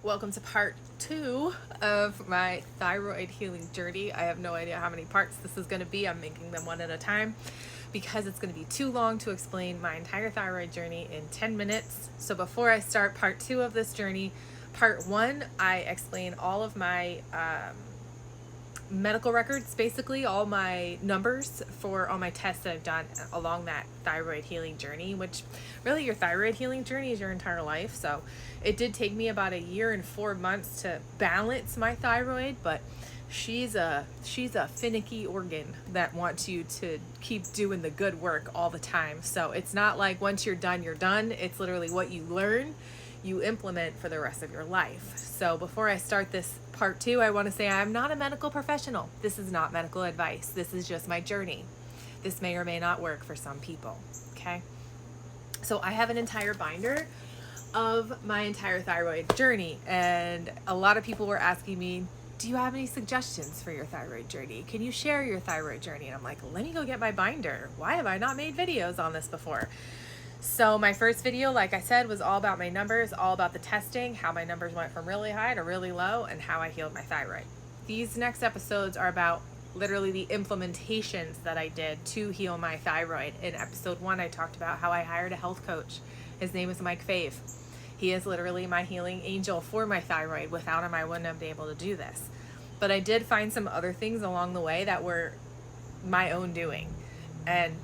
Welcome to part 2 of my thyroid healing journey. I have no idea how many parts this is going to be. I'm making them one at a time because it's going to be too long to explain my entire thyroid journey in 10 minutes. So before I start part 2 of this journey, part 1, I explain all of my medical records, basically all my numbers for all my tests that I've done along that thyroid healing journey, which really your thyroid healing journey is your entire life. So it did take me about a year and 4 months to balance my thyroid, but she's a finicky organ that wants you to keep doing the good work all the time. So it's not like once you're done, you're done. It's literally what you learn, you implement for the rest of your life. So before I start this part 2, I want to say I'm not a medical professional. This is not medical advice. This is just my journey. This may or may not work for some people, okay? So I have an entire binder of my entire thyroid journey, and a lot of people were asking me, do you have any suggestions for your thyroid journey? Can you share your thyroid journey? And I'm like, let me go get my binder. Why have I not made videos on this before? So my first video, like I said, was all about my numbers, all about the testing, how my numbers went from really high to really low, and how I healed my thyroid. These next episodes are about literally the implementations that I did to heal my thyroid. In episode 1, I talked about how I hired a health coach. His name is Mike Fave. He is literally my healing angel for my thyroid. Without him, I wouldn't have been able to do this. But I did find some other things along the way that were my own doing. And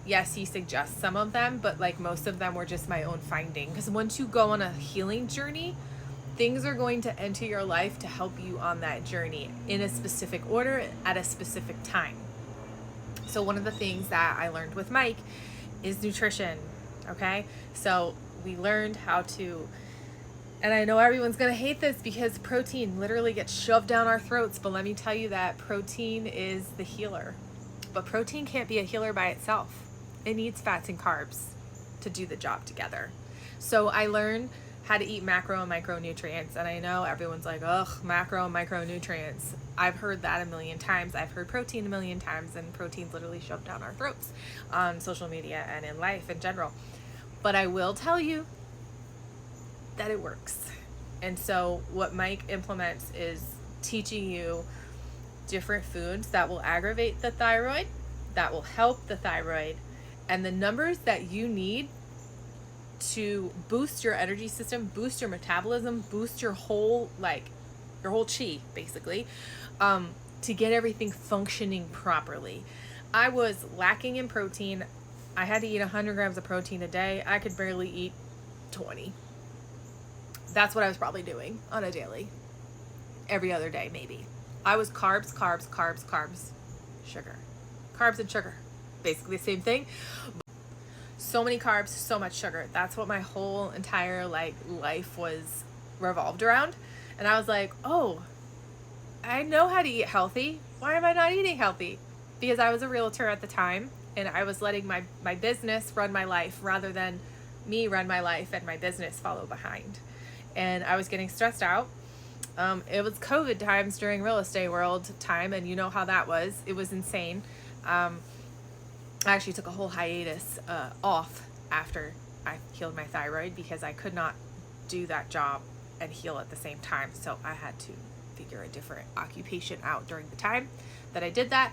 yes, he suggests some of them, but like most of them were just my own finding. Because once you go on a healing journey, things are going to enter your life to help you on that journey in a specific order at a specific time. So one of the things that I learned with Mike is nutrition, okay? So we learned how to, and I know everyone's going to hate this because protein literally gets shoved down our throats, but let me tell you that protein is the healer. But protein can't be a healer by itself. It needs fats and carbs to do the job together. So I learned how to eat macro and micronutrients. And I know everyone's like, ugh, macro and micronutrients. I've heard that a million times. I've heard protein a million times, and protein's literally shoved down our throats on social media and in life in general. But I will tell you that it works. And so what Mike implements is teaching you different foods that will aggravate the thyroid, that will help the thyroid, and the numbers that you need to boost your energy system, boost your metabolism, boost your whole chi, basically, to get everything functioning properly. I was lacking in protein. I had to eat 100 grams of protein a day. I could barely eat 20. That's what I was probably doing on a daily. Every other day, maybe. I was carbs, sugar. Carbs and sugar. Basically the same thing. So many carbs, so much sugar. That's what my whole entire life was revolved around. And I was like, oh, I know how to eat healthy. Why am I not eating healthy? Because I was a realtor at the time, and I was letting my business run my life rather than me run my life and my business follow behind. And I was getting stressed out. It was COVID times during real estate world time, and you know how that was. It was insane. I actually took a whole hiatus off after I healed my thyroid because I could not do that job and heal at the same time. So I had to figure a different occupation out during the time that I did that.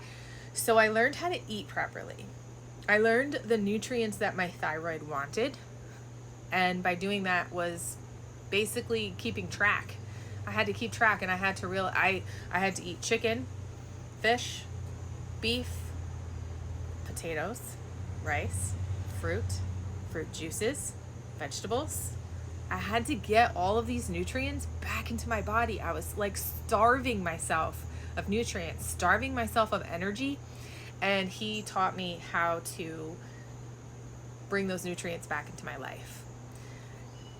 So I learned how to eat properly. I learned the nutrients that my thyroid wanted. And by doing that was basically keeping track. I had to keep track, and I had to I had to eat chicken, fish, beef, potatoes, rice, fruit juices, vegetables. I had to get all of these nutrients back into my body. I was like starving myself of nutrients, starving myself of energy, and he taught me how to bring those nutrients back into my life.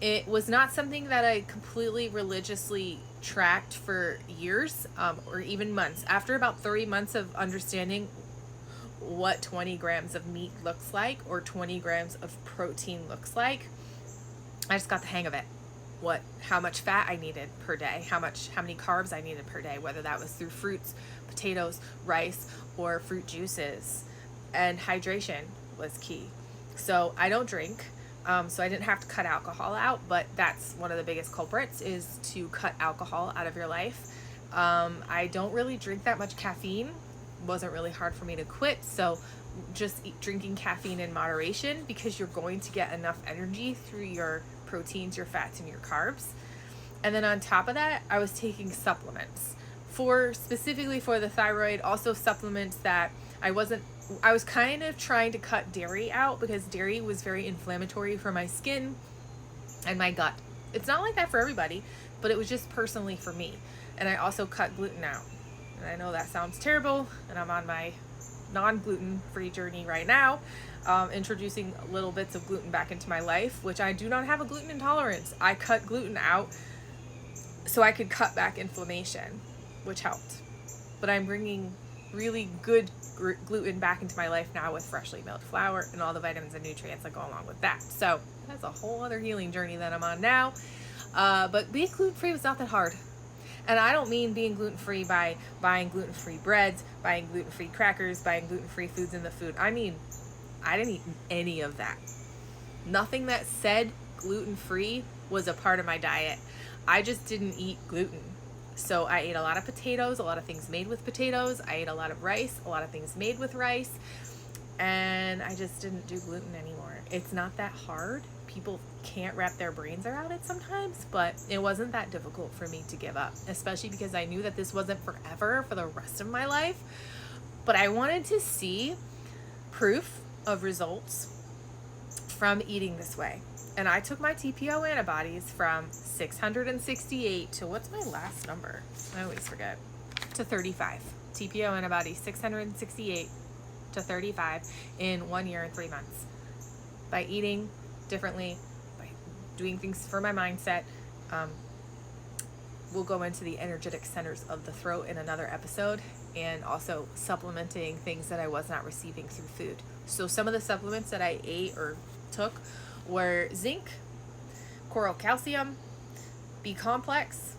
It was not something that I completely religiously tracked for years, or even months. After about 3 months of understanding what 20 grams of meat looks like or 20 grams of protein looks like, I just got the hang of it. How much fat I needed per day, how many carbs I needed per day, whether that was through fruits, potatoes, rice, or fruit juices. And hydration was key. So I don't drink. So I didn't have to cut alcohol out, but that's one of the biggest culprits, is to cut alcohol out of your life. I don't really drink that much caffeine. Wasn't really hard for me to quit, so just drinking caffeine in moderation, because you're going to get enough energy through your proteins, your fats, and your carbs. And then on top of that, I was taking supplements specifically for the thyroid, also supplements that I was kind of trying to cut dairy out, because dairy was very inflammatory for my skin and my gut. It's not like that for everybody, but it was just personally for me. And I also cut gluten out. And I know that sounds terrible, and I'm on my non-gluten free journey right now, introducing little bits of gluten back into my life, which I do not have a gluten intolerance. I cut gluten out so I could cut back inflammation, which helped. But I'm bringing really good gluten back into my life now with freshly milled flour and all the vitamins and nutrients that go along with that. So that's a whole other healing journey that I'm on now. But being gluten-free was not that hard. And I don't mean being gluten-free by buying gluten-free breads, buying gluten-free crackers, buying gluten-free foods in the food. I mean, I didn't eat any of that. Nothing that said gluten-free was a part of my diet. I just didn't eat gluten. So I ate a lot of potatoes, a lot of things made with potatoes. I ate a lot of rice, a lot of things made with rice. And I just didn't do gluten anymore. It's not that hard. People can't wrap their brains around it sometimes, but it wasn't that difficult for me to give up, especially because I knew that this wasn't forever, for the rest of my life. But I wanted to see proof of results from eating this way. And I took my TPO antibodies from 668 to, what's my last number? I always forget. To 35. TPO antibodies, 668 to 35 in 1 year and 3 months. By eating differently, by doing things for my mindset. We'll go into the energetic centers of the throat in another episode, and also supplementing things that I was not receiving through food. So some of the supplements that I ate or took were zinc, coral calcium, B complex.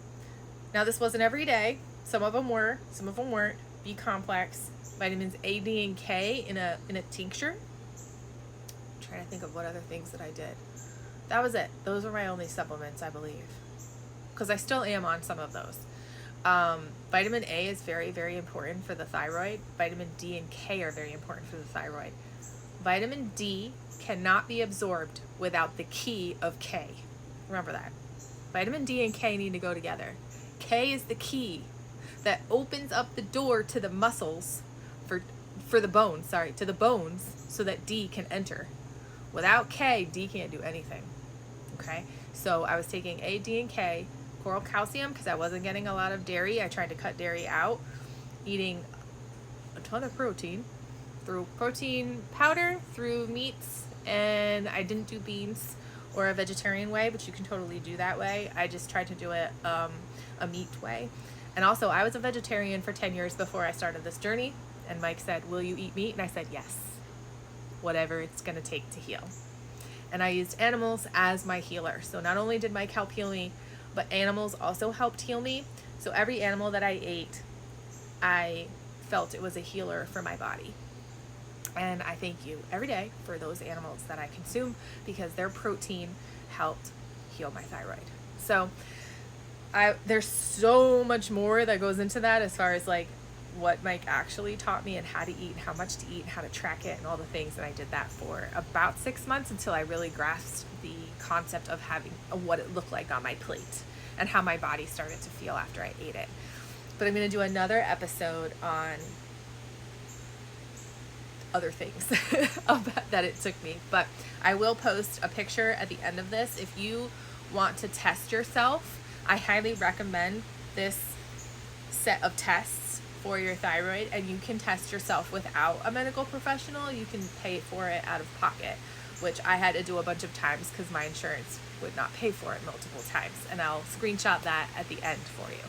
Now this wasn't every day. Some of them were, some of them weren't. B complex, vitamins A, D, and K in a tincture. I'm trying to think of what other things that I did. That was it. Those were my only supplements, I believe, because I still am on some of those. Vitamin A is very, very important for the thyroid. Vitamin D and K are very important for the thyroid. Vitamin D cannot be absorbed without the key of K. Remember that. Vitamin D and K need to go together. K is the key that opens up the door to the muscles, for the bones, to the bones, so that D can enter. Without K, D can't do anything. Okay? So I was taking A, D, and K, coral calcium, because I wasn't getting a lot of dairy. I tried to cut dairy out, eating a ton of protein, through protein powder, through meats, and I didn't do beans or a vegetarian way, but you can totally do that way. I just tried to do it a meat way. And also, I was a vegetarian for 10 years before I started this journey, and Mike said, "Will you eat meat?" And I said, yes, whatever it's going to take to heal. And I used animals as my healer. So not only did Mike help heal me, but animals also helped heal me. So every animal that I ate, I felt it was a healer for my body. And I thank you every day for those animals that I consume, because their protein helped heal my thyroid. So there's so much more that goes into that, as far as like what Mike actually taught me, and how to eat, and how much to eat, and how to track it, and all the things. And I did that for about 6 months, until I really grasped the concept of having what it looked like on my plate, and how my body started to feel after I ate it. But I'm going to do another episode on other things that it took me. But I will post a picture at the end of this. If you want to test yourself, I highly recommend this set of tests for your thyroid, and you can test yourself without a medical professional. You can pay for it out of pocket, which I had to do a bunch of times because my insurance would not pay for it multiple times. And I'll screenshot that at the end for you.